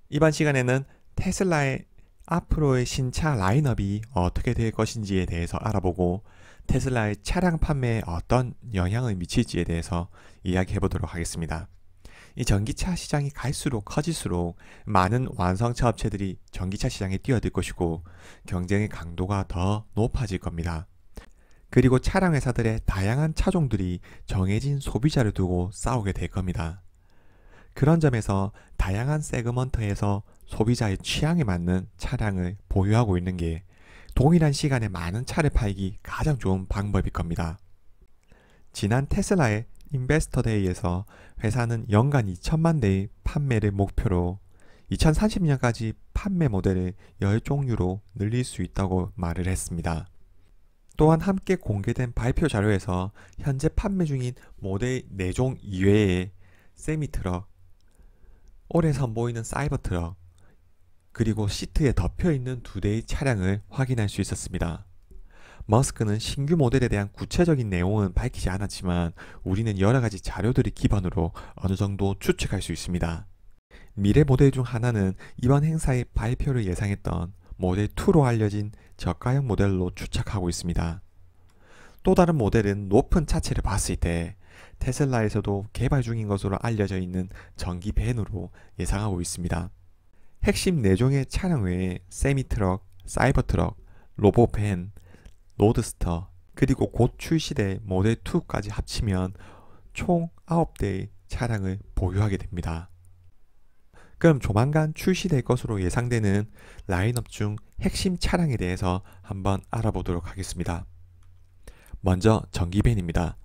이번 시간에는 테슬라의 앞으로의 신차 라인업이 어떻게 될 것인지에 대해서 알아보고 테슬라의 차량 판매에 어떤 영향을 미칠지에 대해서 이야기해 보도록 하겠습니다. 이 전기차 시장이 갈수록 커질수록 많은 완성차 업체들이 전기차 시장에 뛰어들 것이고 경쟁의 강도가 더 높아질 겁니다. 그리고 차량 회사들의 다양한 차종들이 정해진 소비자를 두고 싸우게 될 겁니다. 그런 점에서 다양한 세그먼트에서 소비자의 취향에 맞는 차량을 보유하고 있는 게 동일한 시간에 많은 차를 팔기 가장 좋은 방법일 겁니다. 지난 테슬라의 인베스터 데이에서 회사는 연간 2천만 대의 판매를 목표로 2030년까지 판매 모델을 10종류로 늘릴 수 있다고 말을 했습니다. 또한 함께 공개된 발표 자료에서 현재 판매 중인 모델 4종 이외에 세미트럭, 올해 선보이는 사이버 트럭, 그리고 시트에 덮여있는 2대의 차량을 확인할 수 있었습니다. 머스크는 신규 모델에 대한 구체적인 내용은 밝히지 않았지만 우리는 여러가지 자료들을 기반으로 어느 정도 추측할 수 있습니다. 미래 모델 중 하나는 이번 행사의 발표를 예상했던 모델 2로 알려진 저가형 모델로 추측하고 있습니다. 또 다른 모델은 높은 차체를 봤을 때 테슬라에서도 개발 중인 것으로 알려져 있는 전기 밴으로 예상하고 있습니다. 핵심 4종의 차량 외에 세미트럭, 사이버트럭, 로보밴, 로드스터, 그리고 곧 출시될 모델 2까지 합치면 총 9대의 차량을 보유하게 됩니다. 그럼 조만간 출시될 것으로 예상되는 라인업 중 핵심 차량에 대해서 한번 알아보도록 하겠습니다. 먼저 전기밴입니다.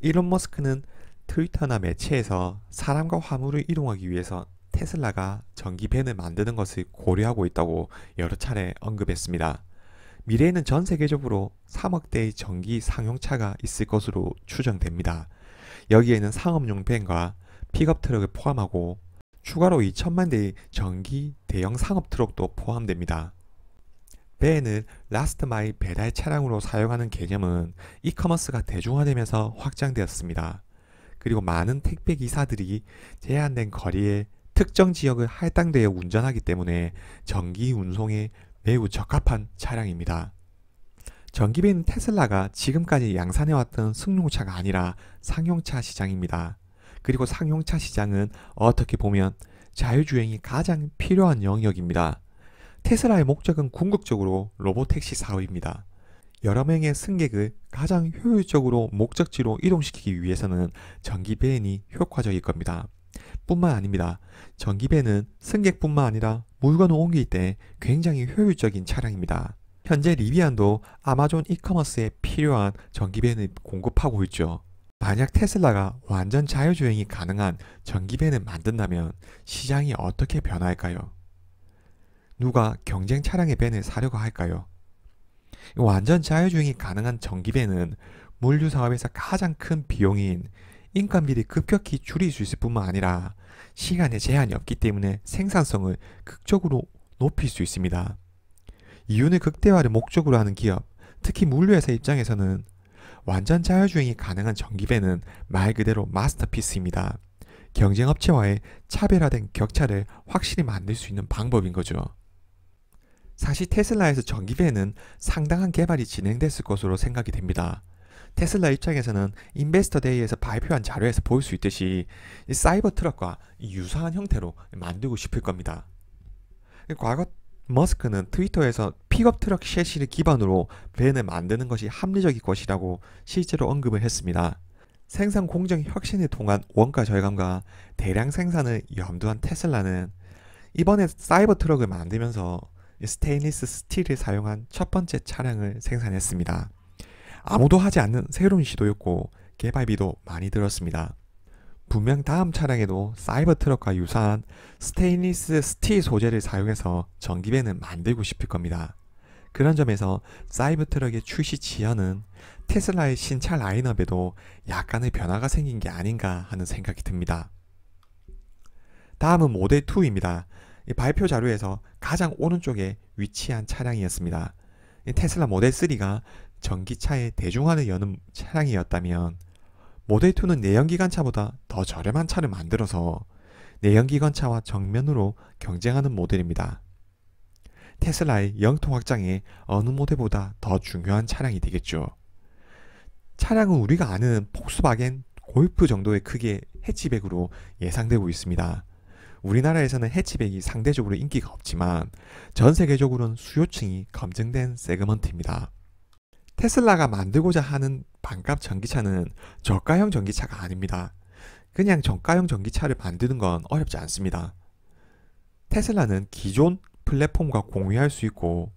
일론 머스크는 트위터나 매체에서 사람과 화물을 이동하기 위해서 테슬라가 전기밴을 만드는 것을 고려하고 있다고 여러 차례 언급했습니다. 미래에는 전 세계적으로 3억 대의 전기 상용차가 있을 것으로 추정됩니다. 여기에는 상업용 밴과 픽업 트럭을 포함하고 추가로 2천만 대의 전기 대형 상업 트럭도 포함됩니다. 밴을 라스트 마일 배달 차량으로 사용하는 개념은 이커머스가 대중화되면서 확장되었습니다. 그리고 많은 택배 기사들이 제한된 거리에 특정 지역을 할당되어 운전하기 때문에 전기 운송에 매우 적합한 차량입니다. 전기밴은 테슬라가 지금까지 양산해왔던 승용차가 아니라 상용차 시장입니다. 그리고 상용차 시장은 어떻게 보면 자율주행이 가장 필요한 영역입니다. 테슬라의 목적은 궁극적으로 로보택시 사업입니다. 여러 명의 승객을 가장 효율적으로 목적지로 이동시키기 위해서는 전기밴이 효과적일 겁니다. 뿐만 아닙니다. 전기밴은 승객뿐만 아니라 물건을 옮길 때 굉장히 효율적인 차량입니다. 현재 리비안도 아마존 이커머스에 필요한 전기밴을 공급하고 있죠. 만약 테슬라가 완전 자율주행이 가능한 전기밴을 만든다면 시장이 어떻게 변할까요? 누가 경쟁 차량의 밴을 사려고 할까요? 완전 자율주행이 가능한 전기밴은 물류 사업에서 가장 큰 비용인 인건비를 급격히 줄일 수 있을 뿐만 아니라 시간에 제한이 없기 때문에 생산성을 극적으로 높일 수 있습니다. 이윤의 극대화를 목적으로 하는 기업, 특히 물류회사 입장에서는 완전 자율주행이 가능한 전기밴은 말 그대로 마스터피스입니다. 경쟁 업체와의 차별화된 격차를 확실히 만들 수 있는 방법인 거죠. 사실 테슬라에서 전기밴은 상당한 개발이 진행됐을 것으로 생각이 됩니다. 테슬라 입장에서는 인베스터 데이에서 발표한 자료에서 볼 수 있듯이 이 사이버 트럭과 유사한 형태로 만들고 싶을 겁니다. 과거 머스크는 트위터에서 픽업 트럭 셰시를 기반으로 밴을 만드는 것이 합리적일 것이라고 실제로 언급을 했습니다. 생산 공정 혁신을 통한 원가 절감과 대량 생산을 염두한 테슬라는 이번에 사이버 트럭을 만들면서 스테인리스 스틸을 사용한 첫 번째 차량을 생산했습니다. 아무도 하지 않는 새로운 시도였고 개발비도 많이 들었습니다. 분명 다음 차량에도 사이버 트럭과 유사한 스테인리스 스틸 소재를 사용해서 전기밴을 만들고 싶을 겁니다. 그런 점에서 사이버 트럭의 출시 지연은 테슬라의 신차 라인업에도 약간의 변화가 생긴 게 아닌가 하는 생각이 듭니다. 다음은 모델 2입니다. 이 발표 자료에서 가장 오른쪽에 위치한 차량이었습니다. 테슬라 모델 3가 전기차의 대중화를 여는 차량이었다면 모델 2는 내연기관차보다 더 저렴한 차를 만들어서 내연기관차와 정면으로 경쟁하는 모델입니다. 테슬라의 영토 확장에 어느 모델보다 더 중요한 차량이 되겠죠. 차량은 우리가 아는 폭스바겐 골프 정도의 크기의 해치백으로 예상되고 있습니다. 우리나라에서는 해치백이 상대적으로 인기가 없지만 전 세계적으로는 수요층이 검증된 세그먼트입니다. 테슬라가 만들고자 하는 반값 전기차는 저가형 전기차가 아닙니다. 그냥 저가형 전기차를 만드는 건 어렵지 않습니다. 테슬라는 기존 플랫폼과 공유할 수 있고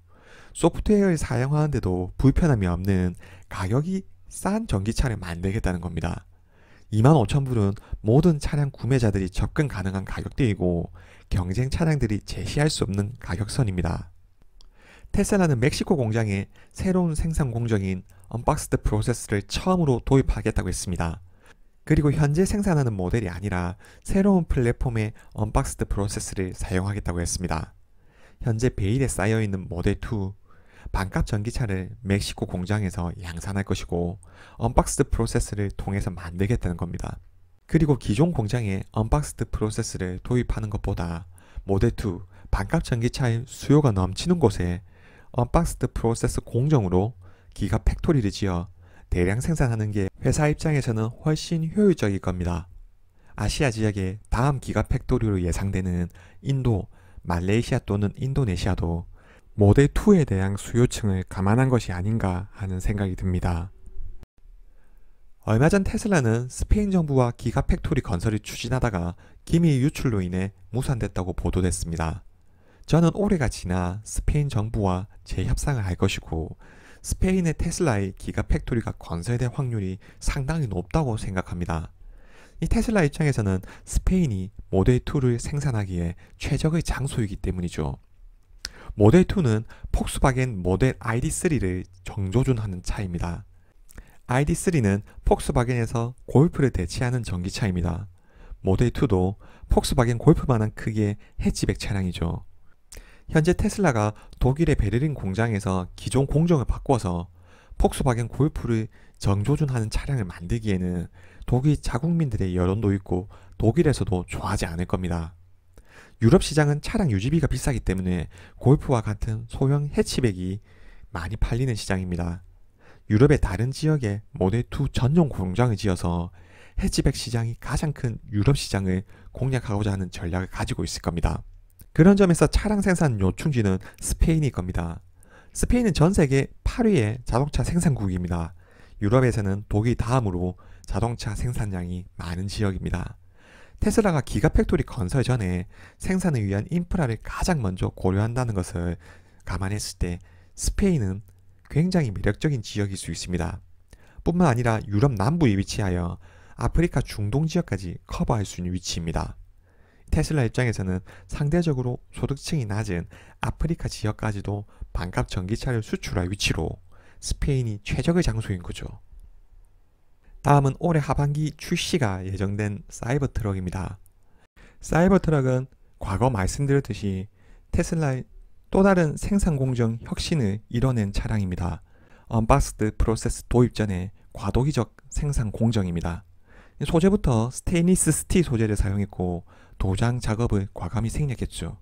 소프트웨어를 사용하는데도 불편함이 없는 가격이 싼 전기차를 만들겠다는 겁니다. 25,000불은 모든 차량 구매자들이 접근 가능한 가격대이고 경쟁 차량들이 제시할 수 없는 가격선입니다. 테슬라는 멕시코 공장에 새로운 생산 공정인 언박스드 프로세스를 처음으로 도입하겠다고 했습니다. 그리고 현재 생산하는 모델이 아니라 새로운 플랫폼의 언박스드 프로세스를 사용하겠다고 했습니다. 현재 베일에 쌓여있는 모델2 반값 전기차를 멕시코 공장에서 양산할 것이고 언박스드 프로세스를 통해서 만들겠다는 겁니다. 그리고 기존 공장에 언박스드 프로세스를 도입하는 것보다 모델2 반값 전기차의 수요가 넘치는 곳에 언박스드 프로세스 공정으로 기가 팩토리를 지어 대량 생산하는 게 회사 입장에서는 훨씬 효율적일 겁니다. 아시아 지역의 다음 기가 팩토리로 예상되는 인도, 말레이시아 또는 인도네시아도 모델2에 대한 수요층을 감안한 것이 아닌가 하는 생각이 듭니다. 얼마 전 테슬라는 스페인 정부와 기가 팩토리 건설을 추진하다가 기밀 유출로 인해 무산됐다고 보도됐습니다. 저는 올해가 지나 스페인 정부와 재협상을 할 것이고 스페인의 테슬라의 기가 팩토리가 건설될 확률이 상당히 높다고 생각합니다. 이 테슬라 입장에서는 스페인이 모델2를 생산하기에 최적의 장소이기 때문이죠. 모델2는 폭스바겐 모델 ID3를 정조준하는 차입니다. ID3는 폭스바겐에서 골프를 대체하는 전기차입니다. 모델2도 폭스바겐 골프만한 크기의 해치백 차량이죠. 현재 테슬라가 독일의 베를린 공장에서 기존 공정을 바꿔서 폭스바겐 골프를 정조준하는 차량을 만들기에는 독일 자국민들의 여론도 있고 독일에서도 좋아하지 않을 겁니다. 유럽 시장은 차량 유지비가 비싸기 때문에 골프와 같은 소형 해치백이 많이 팔리는 시장입니다. 유럽의 다른 지역에 모델2 전용 공장을 지어서 해치백 시장이 가장 큰 유럽 시장을 공략하고자 하는 전략을 가지고 있을 겁니다. 그런 점에서 차량 생산 요충지는 스페인일 겁니다. 스페인은 전 세계 8위의 자동차 생산국입니다. 유럽에서는 독일 다음으로 자동차 생산량이 많은 지역입니다. 테슬라가 기가팩토리 건설 전에 생산을 위한 인프라를 가장 먼저 고려한다는 것을 감안했을 때 스페인은 굉장히 매력적인 지역일 수 있습니다. 뿐만 아니라 유럽 남부에 위치하여 아프리카 중동 지역까지 커버할 수 있는 위치입니다. 테슬라 입장에서는 상대적으로 소득층이 낮은 아프리카 지역까지도 반값 전기차를 수출할 위치로 스페인이 최적의 장소인 거죠. 다음은 올해 하반기 출시가 예정된 사이버트럭입니다. 사이버트럭은 과거 말씀드렸듯이 테슬라의 또 다른 생산 공정 혁신을 이뤄낸 차량입니다. 언박스드 프로세스 도입 전에 과도기적 생산 공정입니다. 소재부터 스테인리스 스틸 소재를 사용했고 도장 작업을 과감히 생략했죠.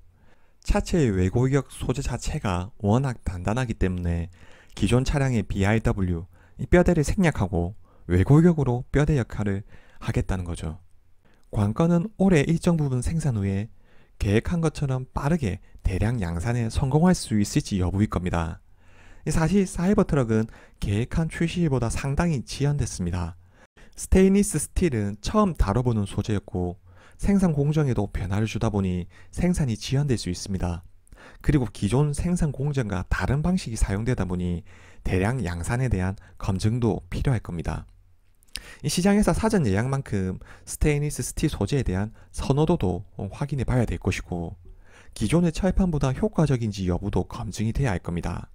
차체의 외고격 소재 자체가 워낙 단단하기 때문에 기존 차량의 BRW, 뼈대를 생략하고 외고격으로 뼈대 역할을 하겠다는 거죠. 관건은 올해 일정 부분 생산 후에 계획한 것처럼 빠르게 대량 양산에 성공할 수 있을지 여부일 겁니다. 사실 사이버트럭은 계획한 출시일보다 상당히 지연됐습니다. 스테인리스 스틸은 처음 다뤄보는 소재였고 생산 공정에도 변화를 주다 보니 생산이 지연될 수 있습니다. 그리고 기존 생산 공정과 다른 방식이 사용되다 보니 대량 양산에 대한 검증도 필요할 겁니다. 이 시장에서 사전 예약만큼 스테인리스 스틸 소재에 대한 선호도도 확인해 봐야 될 것이고 기존의 철판보다 효과적인지 여부도 검증이 돼야 할 겁니다.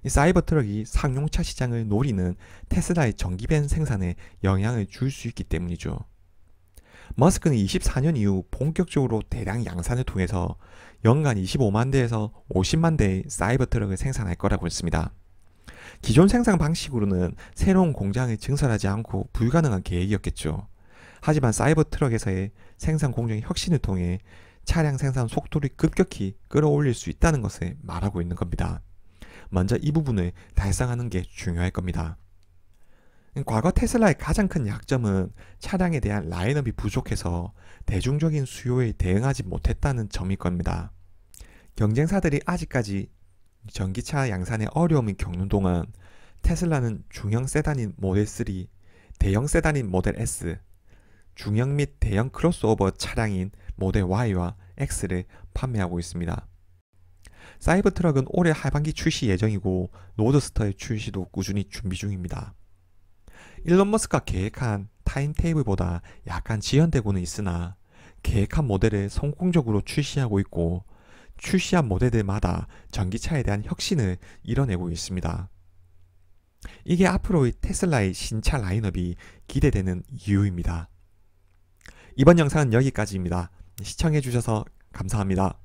이 사이버트럭이 상용차 시장을 노리는 테슬라의 전기밴 생산에 영향을 줄 수 있기 때문이죠. 머스크는 24년 이후 본격적으로 대량 양산을 통해서 연간 25만 대에서 50만 대의 사이버트럭을 생산할 거라고 했습니다. 기존 생산 방식으로는 새로운 공장을 증설하지 않고 불가능한 계획이었겠죠. 하지만 사이버 트럭에서의 생산 공정의 혁신을 통해 차량 생산 속도를 급격히 끌어올릴 수 있다는 것을 말하고 있는 겁니다. 먼저 이 부분을 달성하는 게 중요할 겁니다. 과거 테슬라의 가장 큰 약점은 차량에 대한 라인업이 부족해서 대중적인 수요에 대응하지 못했다는 점일 겁니다. 경쟁사들이 아직까지 전기차 양산에 어려움을 겪는 동안 테슬라는 중형 세단인 모델 3, 대형 세단인 모델 S, 중형 및 대형 크로스오버 차량인 모델 Y와 X를 판매하고 있습니다. 사이버 트럭은 올해 하반기 출시 예정이고 로드스터의 출시도 꾸준히 준비 중입니다. 일론 머스크가 계획한 타임테이블보다 약간 지연되고는 있으나 계획한 모델을 성공적으로 출시하고 있고 출시한 모델들마다 전기차에 대한 혁신을 이뤄내고 있습니다. 이게 앞으로의 테슬라의 신차 라인업이 기대되는 이유입니다. 이번 영상은 여기까지입니다. 시청해주셔서 감사합니다.